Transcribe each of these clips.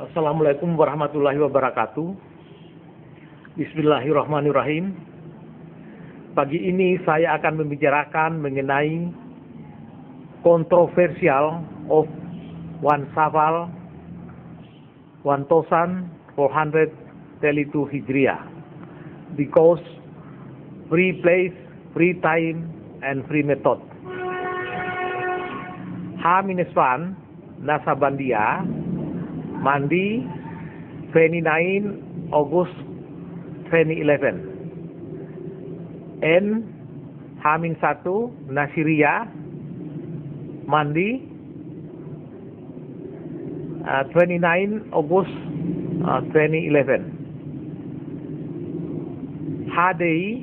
Assalamualaikum warahmatullahi wabarakatuh. Bismillahirrahmanirrahim. Pagi ini saya akan membicarakan mengenai kontroversial of one Sawal 1432 Hijriah, because free place, free time, and free method. H-1 Nasabandia Mandi 29 August 2011. N H-1 Nasiria Mandi 29 August 2011. HDI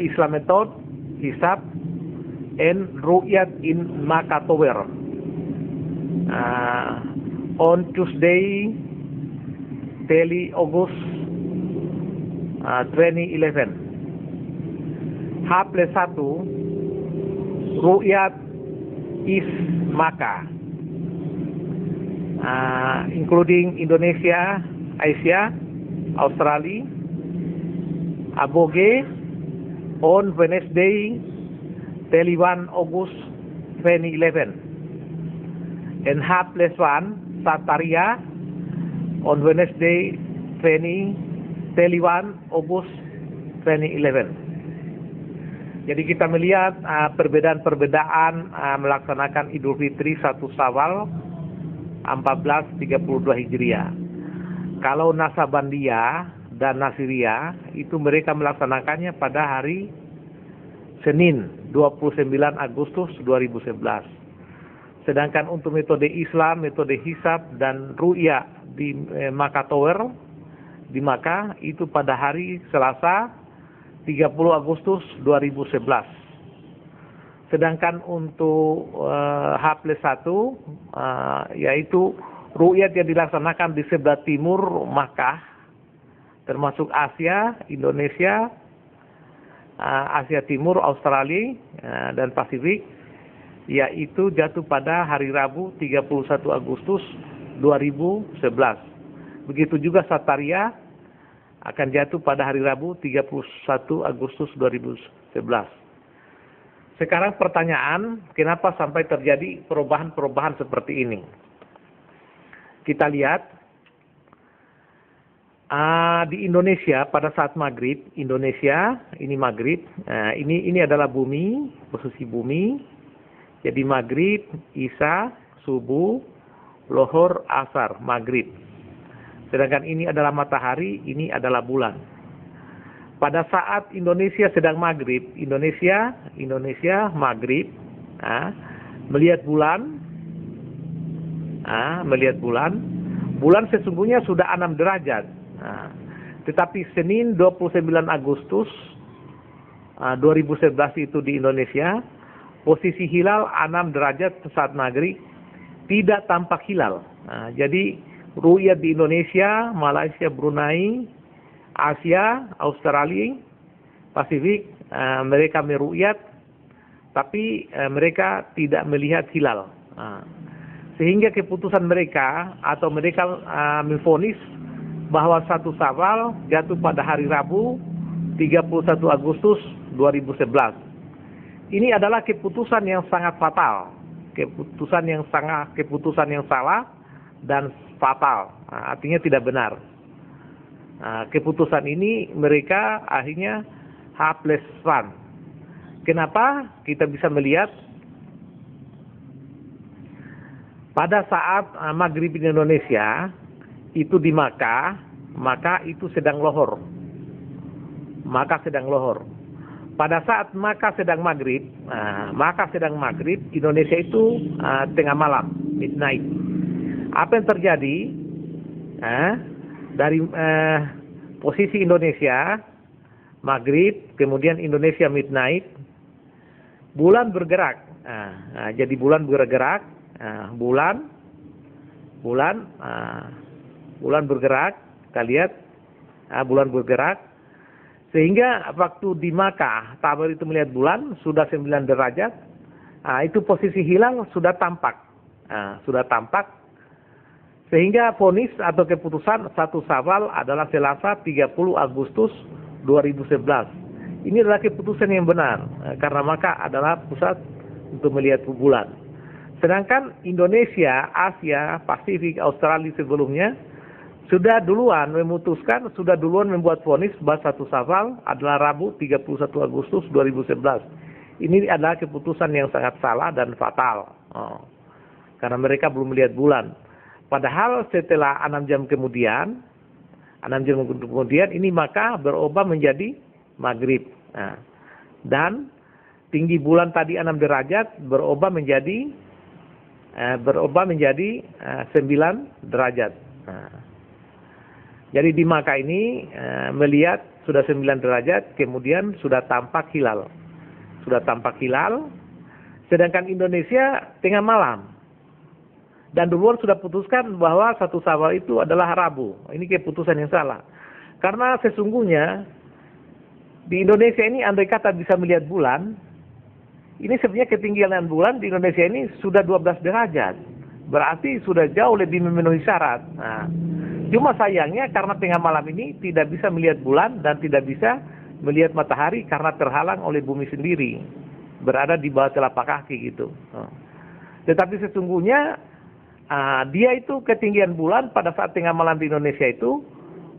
Islam Method Hisab and Ru'yat in Makatower on Tuesday 30 August 2011. H+1 Ru'yat is Makkah, including Indonesia, Asia, Australia, Aboge on Wednesday 31 August 2011, and H+1 Sataria on Wednesday 31 August 2011. Jadi kita melihat perbedaan-perbedaan melaksanakan Idul Fitri 1 Syawal 1432 Hijriah. Kalau Nasabandia dan Nasiria itu mereka melaksanakannya pada hari Senin 29 Agustus 2011. Sedangkan untuk metode Islam, metode Hisab dan Ru'ya di Makatower di Makkah itu pada hari Selasa 30 Agustus 2011. Sedangkan untuk H+1 yaitu Ru'yat yang dilaksanakan di sebelah timur Makkah, termasuk Asia, Indonesia, Asia Timur, Australia, dan Pasifik, yaitu jatuh pada hari Rabu 31 Agustus 2011. Begitu juga Sataria akan jatuh pada hari Rabu 31 Agustus 2011. Sekarang pertanyaan, kenapa sampai terjadi perubahan-perubahan seperti ini? Kita lihat di Indonesia pada saat maghrib, Indonesia ini maghrib, ini adalah bumi, posisi bumi. Jadi maghrib, isya, subuh, lohor, asar, maghrib. Sedangkan ini adalah matahari, ini adalah bulan. Pada saat Indonesia sedang maghrib, Indonesia maghrib, melihat bulan, bulan sesungguhnya sudah 6 derajat. Tetapi Senin 29 Agustus 2011 itu di Indonesia, posisi hilal 6 derajat saat maghrib, tidak tampak hilal. Jadi ru'yat di Indonesia, Malaysia, Brunei, Asia, Australia, Pasifik, mereka meru'yat, tapi mereka tidak melihat hilal. Sehingga keputusan mereka atau mereka memvonis bahwa 1 Syawal jatuh pada hari Rabu 31 Agustus 2011. Ini adalah keputusan yang sangat fatal, keputusan yang salah dan fatal, artinya tidak benar. Keputusan ini mereka akhirnya H+1. Kenapa? Kita bisa melihat pada saat maghrib di Indonesia itu di Makkah itu sedang lohor. Pada saat Makkah sedang maghrib, Indonesia itu tengah malam, midnight. Apa yang terjadi? Dari posisi Indonesia maghrib, kemudian Indonesia midnight, bulan bergerak. Jadi bulan bergerak, bulan bergerak. Kita lihat, bulan bergerak. Sehingga waktu di Makkah, Tabari itu melihat bulan, sudah 9 derajat, itu posisi hilal sudah tampak. Sehingga vonis atau keputusan 1 Syawal adalah Selasa 30 Agustus 2011. Ini adalah keputusan yang benar, karena Makkah adalah pusat untuk melihat bulan. Sedangkan Indonesia, Asia, Pasifik, Australia sebelumnya sudah duluan memutuskan, sudah duluan membuat vonis bahwa 1 Syawal adalah Rabu 31 Agustus 2011. Ini adalah keputusan yang sangat salah dan fatal. Karena mereka belum melihat bulan. Padahal setelah 6 jam kemudian ini Makkah berubah menjadi maghrib. Dan tinggi bulan tadi 6 derajat berubah menjadi 9 derajat. Jadi di Makkah ini melihat sudah 9 derajat, kemudian sudah tampak hilal. Sedangkan Indonesia tengah malam. Dan duluan sudah putuskan bahwa 1 Syawal itu adalah Rabu. Ini keputusan yang salah. Karena sesungguhnya di Indonesia ini andai kata bisa melihat bulan, ini sebenarnya ketinggian bulan di Indonesia ini sudah 12 derajat. Berarti sudah jauh lebih memenuhi syarat. Cuma sayangnya karena tengah malam ini tidak bisa melihat bulan dan tidak bisa melihat matahari karena terhalang oleh bumi sendiri. Berada di bawah telapak kaki gitu. Tetapi sesungguhnya dia itu ketinggian bulan pada saat tengah malam di Indonesia itu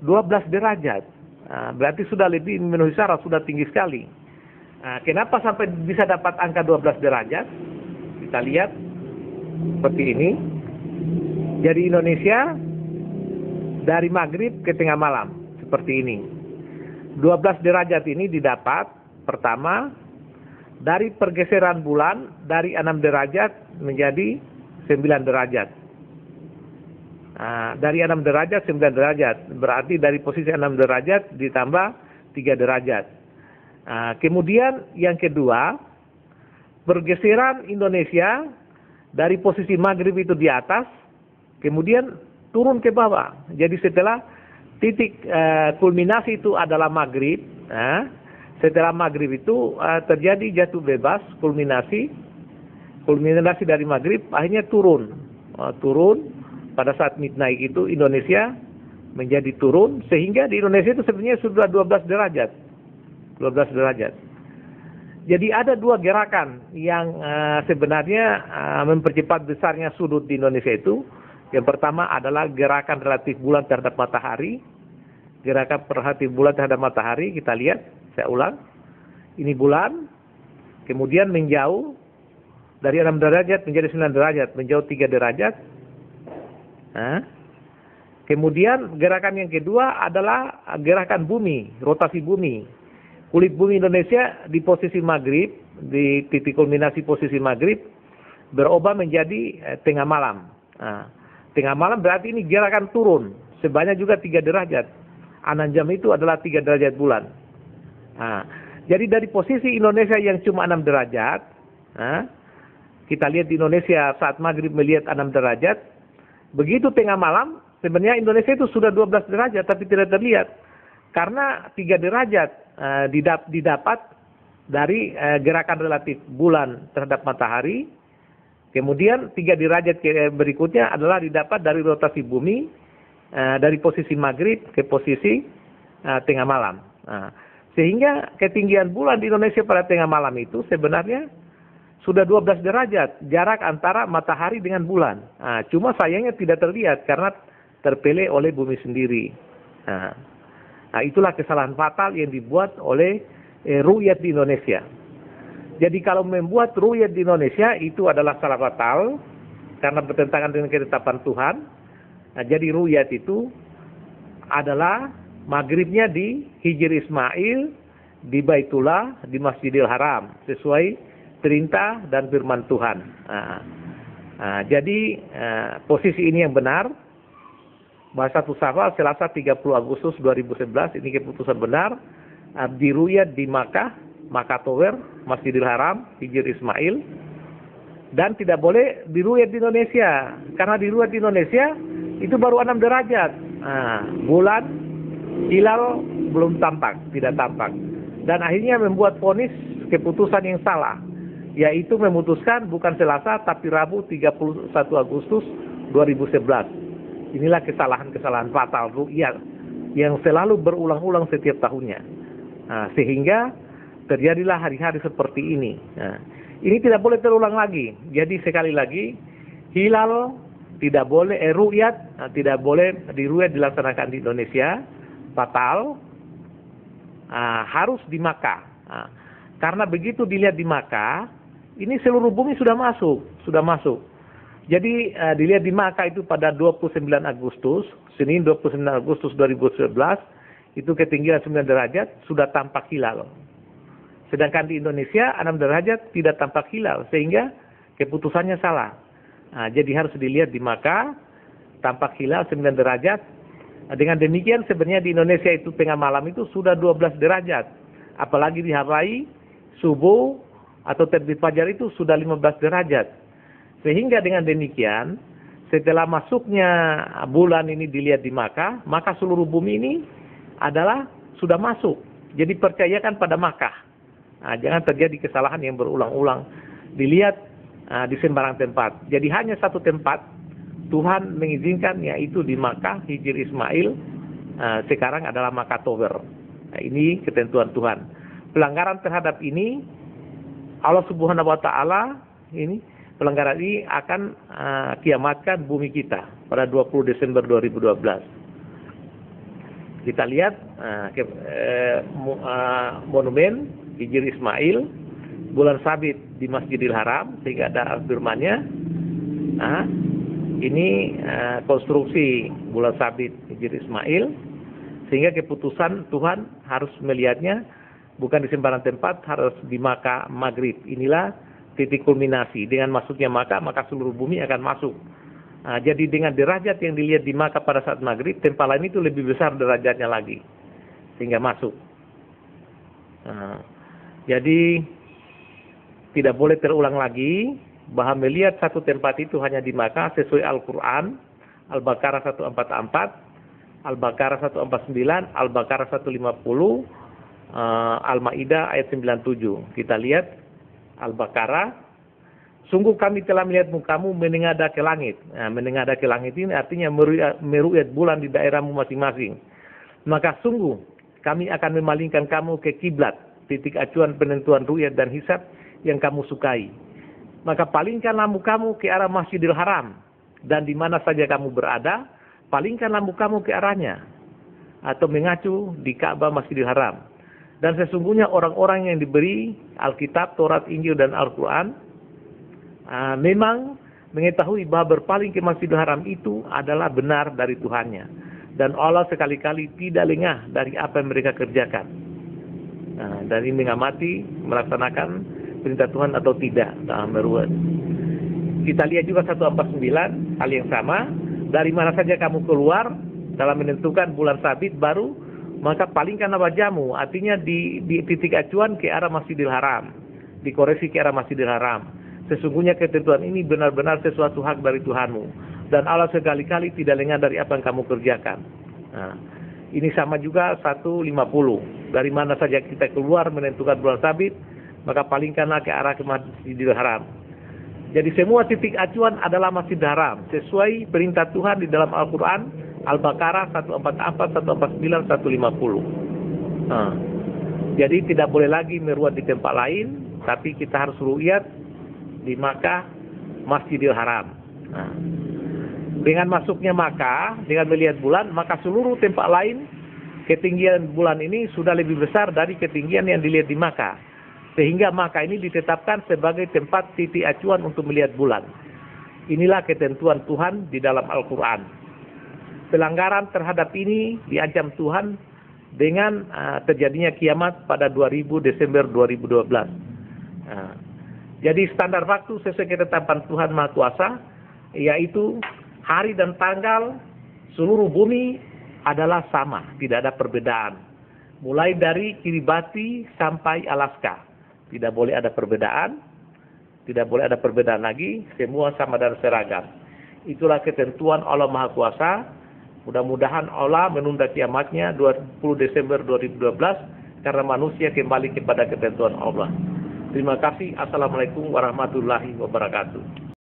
12 derajat. Berarti sudah lebih memenuhi syarat, sudah tinggi sekali. Kenapa sampai bisa dapat angka 12 derajat? Kita lihat seperti ini. Jadi Indonesia dari maghrib ke tengah malam seperti ini. 12 derajat ini didapat pertama dari pergeseran bulan dari 6 derajat menjadi 9 derajat. Dari 6 derajat 9 derajat. Berarti dari posisi 6 derajat ditambah 3 derajat. Kemudian yang kedua, pergeseran Indonesia dari posisi maghrib itu di atas, kemudian turun ke bawah. Jadi setelah titik kulminasi itu adalah maghrib, setelah maghrib itu terjadi jatuh bebas, kulminasi dari maghrib akhirnya turun pada saat midnight itu Indonesia menjadi turun, sehingga di Indonesia itu sebenarnya sudah 12 derajat. Jadi ada 2 gerakan yang sebenarnya mempercepat besarnya sudut di Indonesia itu. Yang pertama adalah gerakan relatif bulan terhadap matahari. Gerakan relatif bulan terhadap matahari, kita lihat, saya ulang. Ini bulan, kemudian menjauh dari 6 derajat menjadi 9 derajat, menjauh 3 derajat. Kemudian gerakan yang kedua adalah gerakan bumi, rotasi bumi. Kulit bumi Indonesia di posisi maghrib, di titik kulminasi posisi maghrib, berubah menjadi tengah malam. Tengah malam berarti ini gerakan turun, sebanyak juga 3 derajat. 6 jam itu adalah 3 derajat bulan. Jadi dari posisi Indonesia yang cuma 6 derajat, kita lihat di Indonesia saat maghrib melihat 6 derajat, begitu tengah malam, sebenarnya Indonesia itu sudah 12 derajat, tapi tidak terlihat. Karena 3 derajat didapat dari gerakan relatif bulan terhadap matahari, kemudian 3 derajat berikutnya adalah didapat dari rotasi bumi, dari posisi maghrib ke posisi tengah malam. Sehingga ketinggian bulan di Indonesia pada tengah malam itu sebenarnya sudah 12 derajat jarak antara matahari dengan bulan. Cuma sayangnya tidak terlihat karena terpele oleh bumi sendiri. Itulah kesalahan fatal yang dibuat oleh ru'yat di Indonesia. Jadi kalau membuat ru'yat di Indonesia itu adalah salah fatal karena bertentangan dengan ketetapan Tuhan. Jadi ru'yat itu adalah maghribnya di Hijri Ismail, di Baitullah, di Masjidil Haram, sesuai perintah dan firman Tuhan. Jadi posisi ini yang benar, bahwa 1 Syawal Selasa 30 Agustus 2011 ini keputusan benar, diruyat di Makkah Tower, Masjidil Haram, Hijri Ismail, dan tidak boleh diruyat di Indonesia, karena diruyat di Indonesia itu baru 6 derajat. Bulan hilal belum tampak, tidak tampak. Dan akhirnya membuat vonis keputusan yang salah, yaitu memutuskan bukan Selasa tapi Rabu 31 Agustus 2011. Inilah kesalahan-kesalahan fatal ru'yat yang selalu berulang-ulang setiap tahunnya. Sehingga terjadilah hari-hari seperti ini. Ini tidak boleh terulang lagi. Jadi sekali lagi, hilal tidak boleh, ru'yat tidak boleh dilaksanakan di Indonesia, fatal, harus di Makkah. Karena begitu dilihat di Makkah, ini seluruh bumi sudah masuk. Jadi dilihat di Makkah itu pada 29 Agustus, Senin 29 Agustus 2011, itu ketinggian 9 derajat sudah tampak hilal. Sedangkan di Indonesia 6 derajat tidak tampak hilal, sehingga keputusannya salah. Jadi harus dilihat di Makkah, tampak hilal 9 derajat. Dengan demikian sebenarnya di Indonesia itu tengah malam itu sudah 12 derajat. Apalagi di Hawaii, subuh atau terbit fajar itu sudah 15 derajat. Sehingga dengan demikian, setelah masuknya bulan ini dilihat di Makkah, maka seluruh bumi ini adalah sudah masuk. Jadi percayakan pada Makkah. Jangan terjadi kesalahan yang berulang-ulang. Dilihat di sembarang tempat. Jadi hanya satu tempat Tuhan mengizinkan, yaitu di Makkah, Hijr Ismail. Sekarang adalah Makkah Tower. Ini ketentuan Tuhan. Pelanggaran terhadap ini, Allah Subhanahu wa Ta'ala, pelanggaran ini akan kiamatkan bumi kita pada 20 Desember 2012. Kita lihat monumen Hijr Ismail, bulan sabit di Masjidil Haram, sehingga ada firman-Nya. Ini konstruksi bulan sabit Hijr Ismail, sehingga keputusan Tuhan harus melihatnya bukan di sembarang tempat, harus di Makkah Maghrib. Inilah titik kulminasi. Dengan masuknya Makkah, maka seluruh bumi akan masuk. Jadi dengan derajat yang dilihat di Makkah pada saat Maghrib, tempat lain itu lebih besar derajatnya lagi, sehingga masuk. Jadi tidak boleh terulang lagi bahwa melihat satu tempat itu hanya di Makkah sesuai Al-Quran, Al-Baqarah 144, Al-Baqarah 149, Al-Baqarah 150, Al-Ma'idah ayat 97. Kita lihat Al-Baqarah, sungguh kami telah melihat mukamu menengadah ke langit. Menengadah ke langit ini artinya meru'yat bulan di daerahmu masing-masing. Maka sungguh kami akan memalingkan kamu ke kiblat, titik acuan penentuan ru'yat dan hisab yang kamu sukai. Maka palingkanlah mukamu ke arah Masjidil Haram, dan di mana saja kamu berada, palingkanlah mukamu ke arahnya, atau mengacu di Ka'bah Masjidil Haram. Dan sesungguhnya orang-orang yang diberi Alkitab, Taurat, Injil, dan Al-Quran memang mengetahui bahwa berpaling ke Masjidil Haram itu adalah benar dari Tuhannya. Dan Allah sekali-kali tidak lengah dari apa yang mereka kerjakan. Dari mengamati, melaksanakan perintah Tuhan atau tidak dalam meruat. Kita lihat juga 149, hal yang sama. Dari mana saja kamu keluar dalam menentukan bulan sabit baru, maka palingkanlah wajahmu. Artinya di titik acuan ke arah Masjidil Haram, dikoreksi ke arah Masjidil Haram. Sesungguhnya ketentuan ini benar-benar sesuatu hak dari Tuhanmu, dan Allah sekali-kali tidak lengah dari apa yang kamu kerjakan. Ini sama juga 150. Dari mana saja kita keluar menentukan bulan sabit, maka palingkanlah ke arah Masjidil Haram. Jadi semua titik acuan adalah Masjidil Haram, sesuai perintah Tuhan di dalam Al-Quran, Al-Baqarah 144, 149, 150. Jadi tidak boleh lagi meruat di tempat lain, tapi kita harus ru'yat di Makkah, Masjidil Haram. Dengan masuknya Makkah, dengan melihat bulan, maka seluruh tempat lain, ketinggian bulan ini sudah lebih besar dari ketinggian yang dilihat di Makkah. Sehingga Makkah ini ditetapkan sebagai tempat titik acuan untuk melihat bulan. Inilah ketentuan Tuhan di dalam Al-Quran. Pelanggaran terhadap ini diancam Tuhan dengan terjadinya kiamat pada 2000 Desember 2012. Jadi standar waktu sesuai ketetapan Tuhan Maha Kuasa, yaitu hari dan tanggal seluruh bumi adalah sama, tidak ada perbedaan. Mulai dari Kiribati sampai Alaska, tidak boleh ada perbedaan, tidak boleh ada perbedaan lagi, semua sama dan seragam. Itulah ketentuan Allah Maha Kuasa. Mudah-mudahan Allah menunda kiamatnya 20 Desember 2012 karena manusia kembali kepada ketentuan Allah. Terima kasih. Assalamualaikum warahmatullahi wabarakatuh.